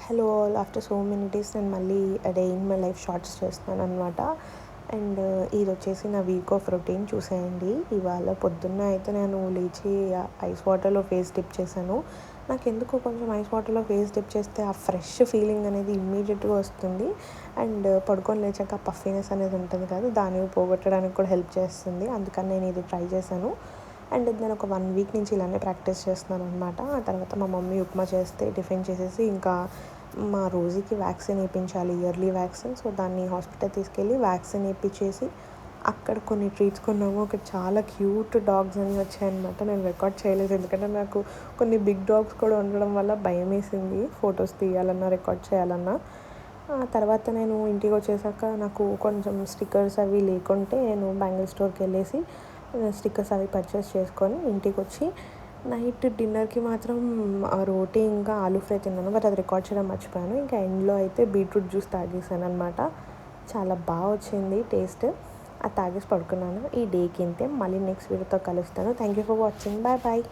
Hello all, after so many days నేను మళ్ళీ day in my life shorts చేస్తున్నాను అనమాట. అండ్ ఇది వచ్చేసి నా వీక్ ఆఫ్ రొటీన్ చూసేయండి. ఇవాళ పొద్దున్న అయితే నేను లేచి ఐస్ వాటర్లో ఫేస్ డిప్ చేశాను. నాకు ఎందుకో కొంచెం ఐస్ వాటర్లో ఫేస్ డిప్ చేస్తే ఆ ఫ్రెష్ ఫీలింగ్ అనేది ఇమ్మీడియట్గా వస్తుంది. అండ్ పడుకొని లేచాక పఫీనెస్ అనేది ఉంటుంది కదా, దాన్ని పోగొట్టడానికి కూడా హెల్ప్ చేస్తుంది. అందుకని నేను ఇది ట్రై చేశాను. అండ్ నేను ఒక 1 వీక్ నుంచి ఇలానే ప్రాక్టీస్ చేస్తున్నాను అనమాట. ఆ తర్వాత మా మమ్మీ ఉప్మా చేస్తే టిఫిన్ చేసేసి, ఇంకా మా రోజుకి వ్యాక్సిన్ వేయించాలి, ఇయర్లీ వ్యాక్సిన్. సో దాన్ని హాస్పిటల్ తీసుకెళ్ళి వ్యాక్సిన్ వేయించేసి అక్కడ కొన్ని ట్రీట్స్ కొన్నాము. అక్కడ చాలా క్యూట్ డాగ్స్ అన్నీ వచ్చాయన్నమాట. నేను రికార్డ్ చేయలేదు, ఎందుకంటే నాకు కొన్ని బిగ్ డాగ్స్ కూడా ఉండడం వల్ల భయం వేసింది ఫొటోస్ తీయాలన్నా రికార్డ్ చేయాలన్నా. ఆ తర్వాత నేను ఇంటికి వచ్చేసాక నాకు కొంచెం స్టిక్కర్స్ అవి లేకుంటే నేను బ్యాంగిల్ స్టోర్కి వెళ్ళేసి స్టిక్కర్స్ అవి పర్చేస్ చేసుకొని ఇంటికి వచ్చి నైట్ డిన్నర్కి మాత్రం రోటీ ఇంకా ఆలూ ఫ్రై తిన్నాను. బట్ అది రికార్డ్ చేయడం మర్చిపోయాను. ఇంకా ఎండ్లో అయితే బీట్రూట్ జ్యూస్ తాగేసాను అనమాట. చాలా బాగా వచ్చింది టేస్ట్. అది తాగేసి పడుకున్నాను. ఈ డేకి ఇంతే. మళ్ళీ నెక్స్ట్ వీడియోతో కలుస్తాను. Thank you for watching. Bye bye.